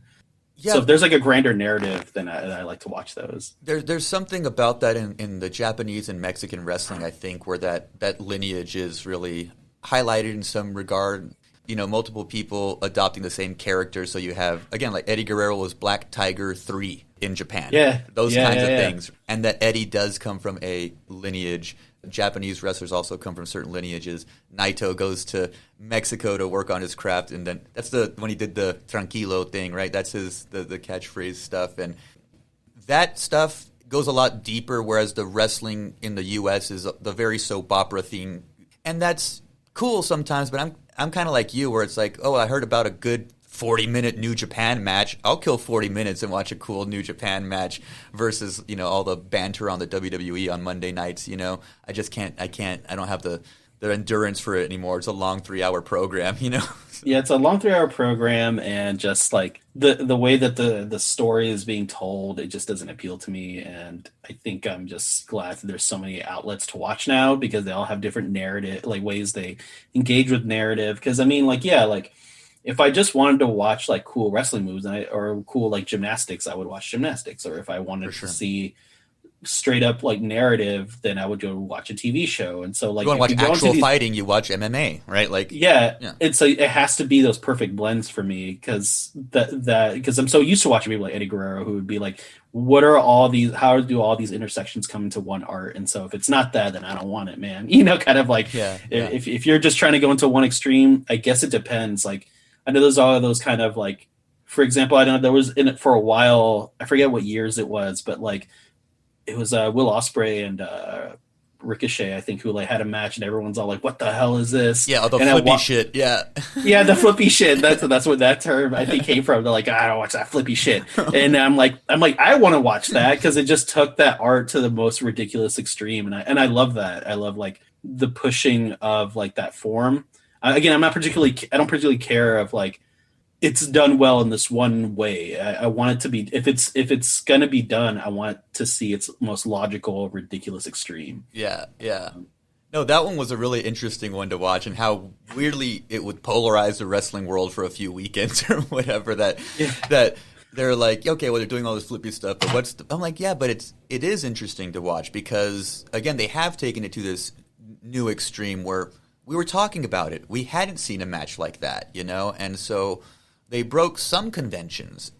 Yeah, so if there's like a grander narrative, then I like to watch those. there's something about that in the Japanese and Mexican wrestling, I think, where that lineage is really highlighted in some regard. You know, multiple people adopting the same character. So you have, again, like Eddie Guerrero was Black Tiger 3 in Japan. Yeah. Those Yeah, kinds yeah, of yeah. things. And that Eddie does come from a lineage. Japanese wrestlers also come from certain lineages. Naito goes to Mexico to work on his craft, and then that's when he did the tranquilo thing, right? That's the catchphrase stuff, and that stuff goes a lot deeper. Whereas the wrestling in the U.S. is the very soap opera theme, and that's cool sometimes. But I'm kind of like you, where it's like, oh, I heard about a good 40-minute New Japan match. I'll kill 40 minutes and watch a cool New Japan match versus, all the banter on the WWE on Monday nights, I just can't, I don't have the endurance for it anymore. It's a long 3-hour program, Yeah, it's a long 3-hour program, and just like the way that the story is being told, it just doesn't appeal to me. And I think I'm just glad that there's so many outlets to watch now, because they all have different narrative, like ways they engage with narrative. Because I mean, like, yeah, like if I just wanted to watch like cool wrestling moves or cool like gymnastics, I would watch gymnastics. Or if I wanted to see straight up like narrative, then I would go watch a TV show. And so like you want to watch actual these, fighting, you watch MMA, right? Like yeah. It's like it has to be those perfect blends for me, because because I'm so used to watching people like Eddie Guerrero, who would be like, what are all these, how do all these intersections come into one art? And so if it's not that, then I don't want it, man. Kind of like if you're just trying to go into one extreme, I guess it depends. Like I know there's all those kind of like, for example, I don't know, there was in it for a while, I forget what years it was, but like it was Will Ospreay and Ricochet, I think, who like had a match, and everyone's all like, "What the hell is this?" Yeah, the flippy shit. Yeah, yeah, the flippy shit. That's what that term I think came from. They're like, "I don't watch that flippy shit," and I'm like, I want to watch that because it just took that art to the most ridiculous extreme, and I love that. I love like the pushing of like that form. Again, I don't particularly care of like it's done well in this one way. I want it to be, if it's gonna be done, I want to see its most logical, ridiculous extreme. Yeah. No, that one was a really interesting one to watch, and how weirdly it would polarize the wrestling world for a few weekends or whatever. That they're like, okay, well, they're doing all this flippy stuff, but I'm like, yeah, but it is interesting to watch, because again, they have taken it to this new extreme where we were talking about it. We hadn't seen a match like that, and so they broke some conventions,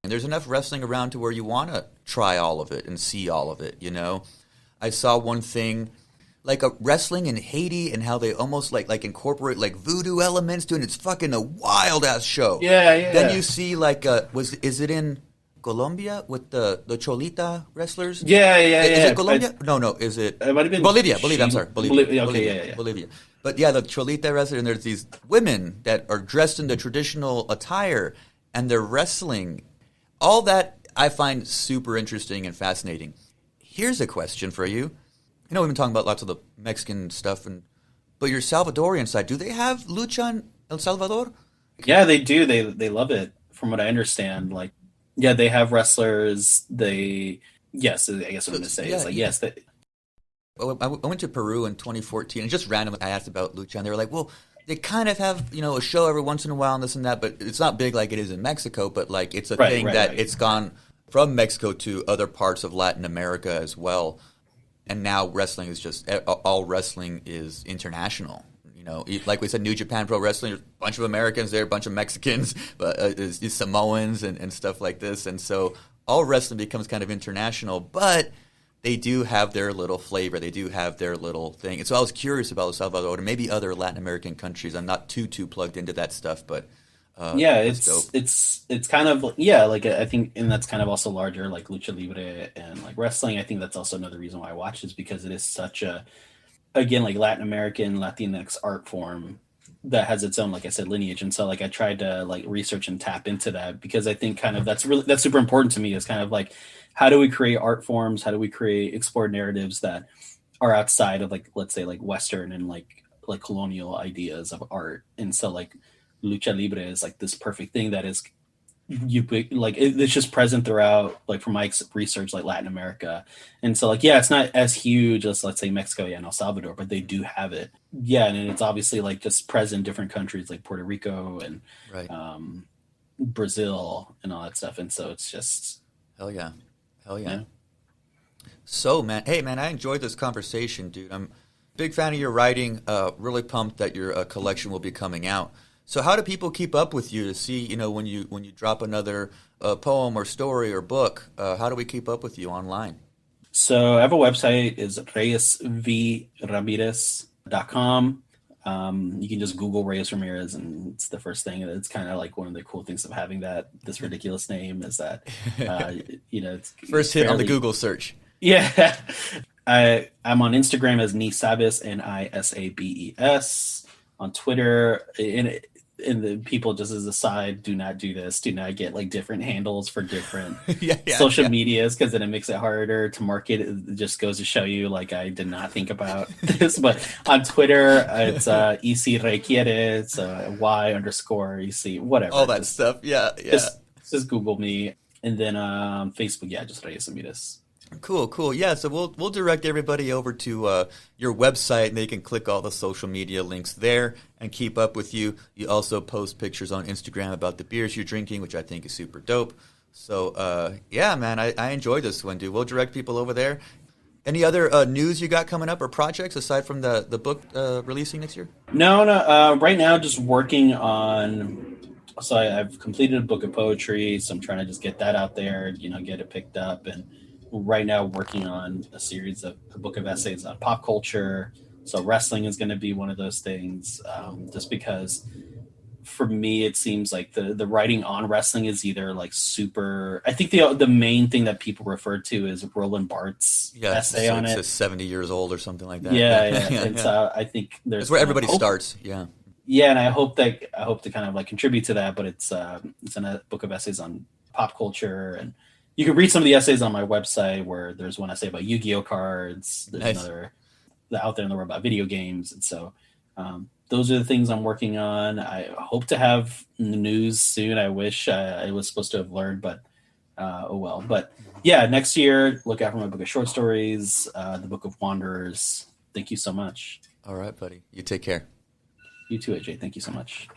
and there's enough wrestling around to where you want to try all of it and see all of it, I saw one thing, like a wrestling in Haiti, and how they almost like incorporate like voodoo elements to it, and it's fucking a wild-ass show. Yeah. Then you see like, is it in Colombia with the Cholita wrestlers? Yeah. Is it Colombia? No, is it? It might have been Bolivia, I'm sorry. Bolivia. Okay, yeah. Bolivia. But yeah, the Cholita wrestler, and there's these women that are dressed in the traditional attire, and they're wrestling. All that I find super interesting and fascinating. Here's a question for you. We've been talking about lots of the Mexican stuff, but your Salvadorian side, do they have lucha in El Salvador? Yeah, they do. They love it, from what I understand. Like, yeah, they have wrestlers. Yes, I guess what I'm going to say is like, yes, they. I went to Peru in 2014, and just randomly I asked about lucha, and they were like, well, they kind of have, a show every once in a while and this and that, but it's not big like it is in Mexico, but like it's a thing that it's gone from Mexico to other parts of Latin America as well. And now wrestling is just, all wrestling is international. Like we said, New Japan Pro Wrestling, there's a bunch of Americans there, a bunch of Mexicans, but Samoans and stuff like this. And so all wrestling becomes kind of international, but they do have their little flavor. They do have their little thing. And so I was curious about El Salvador and maybe other Latin American countries. I'm not too plugged into that stuff, but it's kind of, yeah, like I think, and that's kind of also larger, like lucha libre and like wrestling. I think that's also another reason why I watch, is because it is such a, again, like Latin American, Latinx art form that has its own, like I said, lineage. And so like I tried to like research and tap into that, because I think kind of that's super important to me, is kind of like, how do we create art forms? How do we explore narratives that are outside of, like, let's say like Western and like colonial ideas of art? And so like lucha libre is like this perfect thing that is, it's just present throughout, like from my research, like Latin America. And so like, yeah, it's not as huge as, let's say, Mexico and El Salvador, but they do have it. Yeah. And it's obviously like just present in different countries like Puerto Rico and Brazil and all that stuff. And so it's just, hell yeah. So man, hey man, I enjoyed this conversation, dude. I'm a big fan of your writing. Really pumped that your collection will be coming out. So how do people keep up with you to see, when you drop another poem or story or book? How do we keep up with you online? So I have a website, is reyesramirez.com. You can just Google Reyes Ramirez, and it's the first thing. It's kind of like one of the cool things of having this ridiculous name, is that, it's first hit on the Google search. Yeah. I'm on Instagram as Nisabes, Nisabes. On Twitter, and the people, just as a side, do not do this. Do not get like different handles for different social medias, because then it makes it harder to market. It just goes to show you, like, I did not think about this. But on Twitter, it's EC Requiere, it's Y_EC, whatever. All that stuff. Yeah. Just Google me. And then Facebook, just Reyes Ramirez. Cool. Yeah, so we'll direct everybody over to your website, and they can click all the social media links there and keep up with you. You also post pictures on Instagram about the beers you're drinking, which I think is super dope. So, yeah, man, I enjoyed this one, dude. We'll direct people over there. Any other news you got coming up or projects aside from the book releasing next year? No. Right now, just working on... So I've completed a book of poetry, so I'm trying to just get that out there, get it picked up, and right now working on a book of essays on pop culture. So wrestling is going to be one of those things, just because for me, it seems like the writing on wrestling is either like super, I think the main thing that people refer to is Roland Barthes' essay on it. It's 70 years old or something like that. Yeah. So I think that's where everybody starts. Yeah. Yeah. And I hope to kind of like contribute to that, but it's in a book of essays on pop culture, and you can read some of the essays on my website, where there's one essay about Yu-Gi-Oh cards. There's another out there in the world about video games. And so those are the things I'm working on. I hope to have news soon. I wish I was supposed to have learned, but oh well. But yeah, next year, look out for my book of short stories, the Book of Wanderers. Thank you so much. All right, buddy. You take care. You too, AJ. Thank you so much.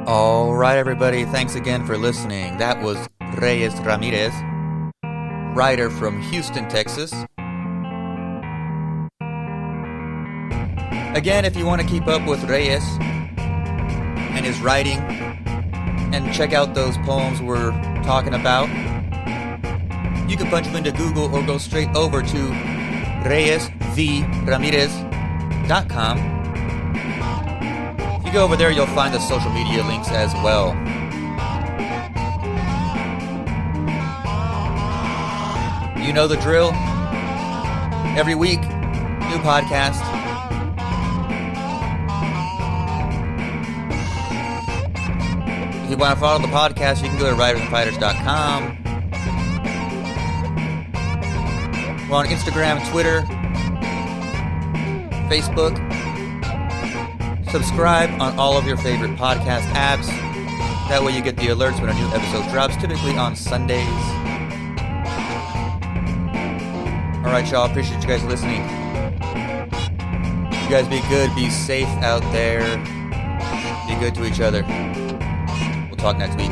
All right, everybody. Thanks again for listening. That was Reyes Ramirez, writer from Houston, Texas. Again, if you want to keep up with Reyes and his writing and check out those poems we're talking about, you can punch him into Google or go straight over to reyesvramirez.com. If you go over there, you'll find the social media links as well. You know the drill. Every week, new podcast. If you want to follow the podcast, you can go to writersandfighters.com. We're on Instagram, Twitter, Facebook. Subscribe on all of your favorite podcast apps. That way you get the alerts when a new episode drops, typically on Sundays. All right, y'all. Appreciate you guys listening. You guys be good. Be safe out there. Be good to each other. We'll talk next week.